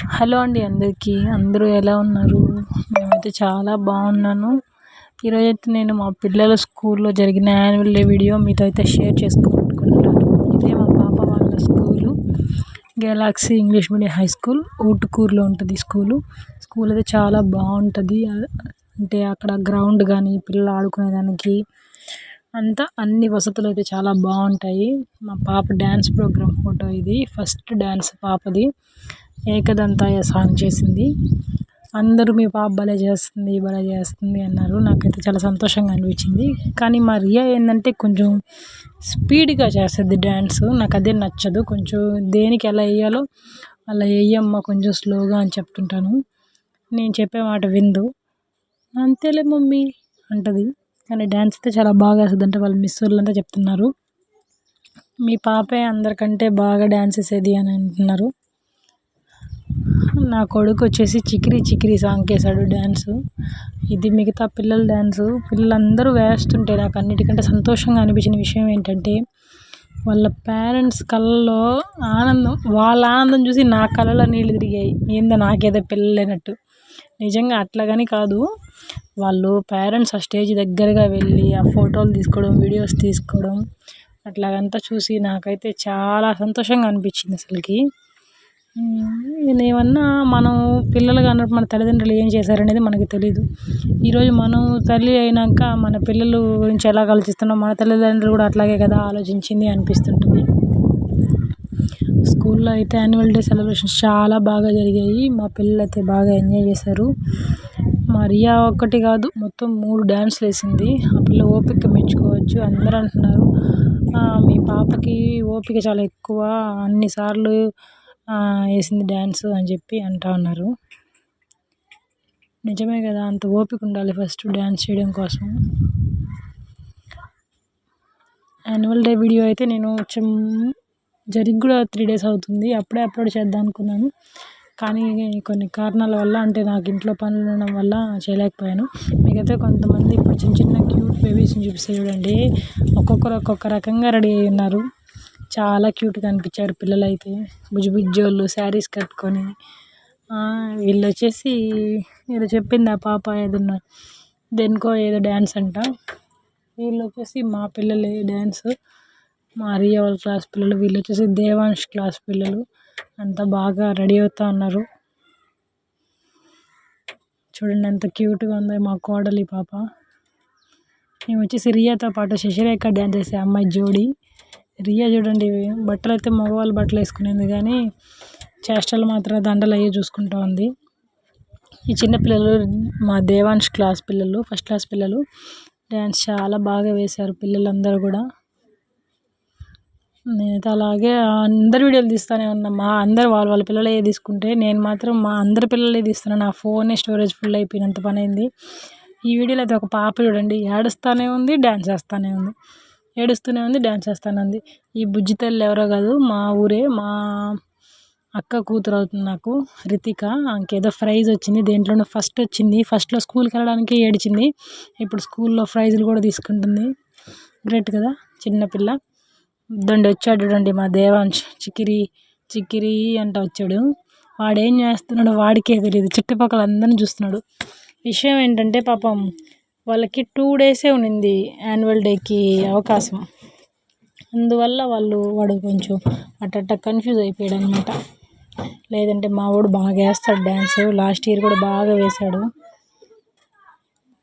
Hello అండి అందరికీ. అందరూ ఎలా ఉన్నారు? మేమైతే చాలా బాగున్నాను. ఈరోజైతే నేను మా పిల్లల స్కూల్లో జరిగిన యాన్యువల్ డే వీడియో మీతో అయితే షేర్ చేసుకోవాలనుకుంటున్నాను. ఇదే మా పాప వాళ్ళ school, galaxy English medium high school, ఊటుకూరులో ఉంటుంది స్కూల్ అయితే చాలా బాగుంటుంది. అంటే అక్కడ గ్రౌండ్ కానీ పిల్లలు ఆడుకునేదానికి అంతా అన్ని వసతులు అయితే చాలా బాగుంటాయి. మా పాప డ్యాన్స్ ప్రోగ్రామ్ ఫోటో ఇది. ఫస్ట్ డ్యాన్స్ పాపది. ఏకదంతాయ సాంగ్ చేసింది. అందరూ మీ పాప భలే చేస్తుంది అన్నారు. నాకైతే చాలా సంతోషంగా అనిపించింది. కానీ మా రియా ఏంటంటే కొంచెం స్పీడ్గా చేస్తుంది డ్యాన్స్. నాకు అదే నచ్చదు. కొంచెం దేనికి ఎలా వేయాలో అలా వేయమ్మ, కొంచెం స్లోగా అని చెప్తుంటాను. నేను చెప్పే మాట విందు. అంతేలే మమ్మీ అంటది. కానీ డ్యాన్స్ అయితే చాలా బాగా వేస్తుంది అంటే వాళ్ళ మిస్ వాళ్ళంతా చెప్తున్నారు. మీ పాపే అందరికంటే బాగా డ్యాన్స్ వేసేది అని అంటున్నారు. నా కొడుకు వచ్చేసి చికిరి చికిరి సాంగ్కి వేసాడు డ్యాన్సు. ఇది మిగతా పిల్లల డ్యాన్సు. పిల్లలందరూ వేస్తుంటే నాకు అన్నిటికంటే సంతోషంగా అనిపించిన విషయం ఏంటంటే వాళ్ళ పేరెంట్స్ కళ్ళలో ఆనందం. వాళ్ళ ఆనందం చూసి నా కళ్ళలో నీళ్ళు తిరిగాయి. ఏందో నాకేదో పిల్లలేనట్టు. నిజంగా అట్లాగని కాదు, వాళ్ళు పేరెంట్స్ ఆ స్టేజ్ దగ్గరగా వెళ్ళి ఆ ఫోటోలు తీసుకోవడం, వీడియోస్ తీసుకోవడం అట్లాగంతా చూసి నాకైతే చాలా సంతోషంగా అనిపించింది అసలుకి. నేనేమన్నా మనం పిల్లలుగా అన్నప్పుడు మన తల్లిదండ్రులు ఏం చేశారనేది మనకి తెలీదు. ఈరోజు మనం తల్లి అయినాక మన పిల్లల గురించి ఎలా ఆలోచిస్తున్నాం, మన తల్లిదండ్రులు కూడా అట్లాగే కదా ఆలోచించింది అనిపిస్తుంటుంది. స్కూల్లో అయితే యాన్యువల్ డే సెలబ్రేషన్స్ చాలా బాగా జరిగాయి. మా పిల్లలు అయితే బాగా ఎంజాయ్ చేశారు. మా రియా ఒక్కటి కాదు, మొత్తం 3 డ్యాన్స్లు వేసింది. ఆ పిల్ల ఓపిక మెచ్చుకోవచ్చు. అందరూ అంటున్నారు మీ పాపకి ఓపిక చాలా ఎక్కువ, అన్నిసార్లు వేసింది డ్యాన్స్ అని చెప్పి అంటూ ఉన్నారు. నిజమే కదా, అంత ఓపిక ఉండాలి ఫస్ట్ డ్యాన్స్ చేయడం కోసం. యాన్యువల్ డే వీడియో అయితే నేను జరిగి కూడా 3 days అవుతుంది. అప్పుడే అప్లోడ్ చేద్దాం అనుకున్నాను. కానీ కొన్ని కారణాల వల్ల, అంటే నాకు ఇంట్లో పనులు ఉండడం వల్ల చేయలేకపోయాను. మీకైతే కొంతమంది ఇప్పుడు చిన్న చిన్న క్యూట్ బేబీస్ని చూపిస్తే చూడండి, ఒక్కొక్కరు ఒక్కొక్క రకంగా రెడీ అయి ఉన్నారు. చాలా క్యూట్గా అనిపించారు పిల్లలైతే. బుజ్జిబుజ్జోళ్ళు శారీస్ కట్టుకొని. వీళ్ళు వచ్చేసి ఏదో చెప్పింది ఆ పాప, ఏదన్నా దేనికో ఏదో డ్యాన్స్ అంట. వీళ్ళు వచ్చేసి మా పిల్లలే డ్యాన్స్. మా రియా వాళ్ళ క్లాస్ పిల్లలు. వీళ్ళు వచ్చేసి దేవాంష్ క్లాస్ పిల్లలు. అంతా బాగా రెడీ అవుతూ ఉన్నారు. చూడండి ఎంత క్యూట్గా ఉందో మా కోడలి పాప. మేము వచ్చేసి రియాతో పాటు శశిరేఖ డ్యాన్స్ చేసే అమ్మాయి జోడి. రియా చూడండి, బట్టలు అయితే మగవాళ్ళు బట్టలు వేసుకునేది కానీ చేష్టలు మాత్రం దండలు అయ్యే చూసుకుంటూ ఉంది. ఈ చిన్నపిల్లలు మా దేవాంష్ క్లాస్ పిల్లలు, ఫస్ట్ క్లాస్ పిల్లలు. డ్యాన్స్ చాలా బాగా వేశారు పిల్లలందరూ కూడా. నేనైతే అలాగే అందరి వీడియోలు తీస్తూనే ఉన్నా. మా అందరు వాళ్ళ పిల్లలే తీసుకుంటే నేను మాత్రం మా అందరి పిల్లలే తీస్తున్నాను. నా ఫోన్ స్టోరేజ్ ఫుల్ అయిపోయినంత పని అయింది. ఈ వీడియోలో అయితే ఒక పాప చూడండి, ఏడుస్తూనే ఉంది, డ్యాన్స్ చేస్తూనే ఉంది. ఏడుస్తూనే ఉంది, డ్యాన్స్ చేస్తూనే ఉంది. ఈ బుజ్జి తల్లి ఎవరో కాదు, మా ఊరే, మా అక్క కూతురు అవుతుంది నాకు, రితిక. ఇంకేదో ప్రైజ్ వచ్చింది, దేంట్లోనో ఫస్ట్ వచ్చింది. ఫస్ట్లో స్కూల్కి వెళ్ళడానికి ఏడిచింది, ఇప్పుడు స్కూల్లో ప్రైజులు కూడా తీసుకుంటుంది. గ్రేట్ కదా చిన్నపిల్ల. వచ్చాడు చూడండి మా దేవాంశ్, చికిరి చికిరి అంట వచ్చాడు. వాడేం చేస్తున్నాడో వాడికే తెలియదు, చుట్టుపక్కల అందరిని చూస్తున్నాడు. విషయం ఏంటంటే పాపం వాళ్ళకి 2 days ఉన్నింది యాన్యువల్ డేకి అవకాశం. అందువల్ల వాడు కొంచెం అట్ట కన్ఫ్యూజ్ అయిపోయాడు అనమాట. లేదంటే మా వాడు బాగా వేస్తాడు డ్యాన్స్. లాస్ట్ ఇయర్ కూడా బాగా వేశాడు.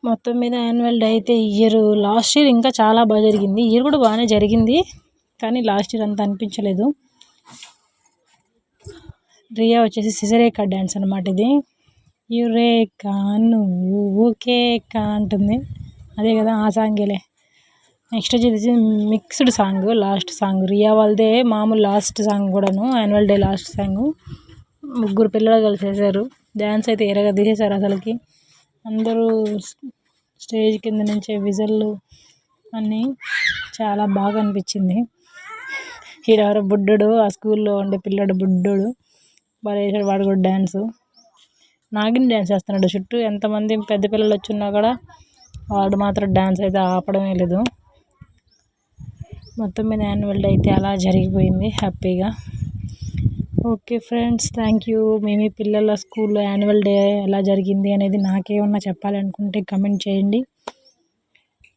మొత్తం మీద యాన్యువల్ డే అయితే లాస్ట్ ఇయర్ ఇంకా చాలా బాగా జరిగింది. ఇయర్ కూడా బాగానే జరిగింది, కానీ లాస్ట్ ఇయర్ అంత అనిపించలేదు. రియా వచ్చేసి శశిరేఖ డ్యాన్స్ అనమాట ఇది. యురేకా నువ్వు కేకా అంటుంది, అదే కదా ఆ సాంగేలే. నెక్స్ట్ వచ్చేసి mixed song, last song Riya వాళ్ళదే. మామూలు లాస్ట్ సాంగ్ కూడాను, యాన్యువల్ డే లాస్ట్ సాంగ్. 3 పిల్లలు కలిసేసారు. డ్యాన్స్ అయితే ఎరగా తీసేశారు అసలుకి. అందరూ స్టేజ్ కింద నుంచే విజల్లు అన్నీ చాలా బాగా అనిపించింది. ఈడెవరో బుడ్డోడు, ఆ స్కూల్లో ఉండే పిల్లడు బుడ్డోడు బాగా వేసాడు. వాడు కూడా డ్యాన్సు నాగిని డ్యాన్స్ చేస్తున్నాడు. చుట్టూ ఎంతమంది పెద్ద పిల్లలు వచ్చినా కూడా వాడు మాత్రం డ్యాన్స్ అయితే ఆపడమే లేదు. మొత్తం మీద యాన్యువల్ డే అయితే అలా జరిగిపోయింది హ్యాపీగా. Okay friends, thank you. మీ పిల్లల స్కూల్లో యాన్యువల్ డే ఎలా జరిగింది అనేది నాకేమన్నా చెప్పాలనుకుంటే కమెంట్ చేయండి.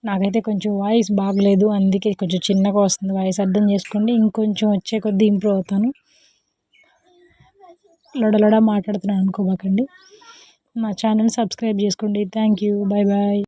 నాకైతే కొంచెం వాయిస్ బాగలేదు, అందుకే కొంచెం చిన్నగా వస్తుంది వాయిస్, అర్థం చేసుకోండి. ఇంకొంచెం వచ్చే కొద్దీ ఇంప్రూవ్ అవుతాను. లొడలొడ మాట్లాడుతున్నాను అనుకోబాకండి. మా ఛానల్ సబ్స్క్రైబ్ చేసుకోండి. Thank you. Bye bye.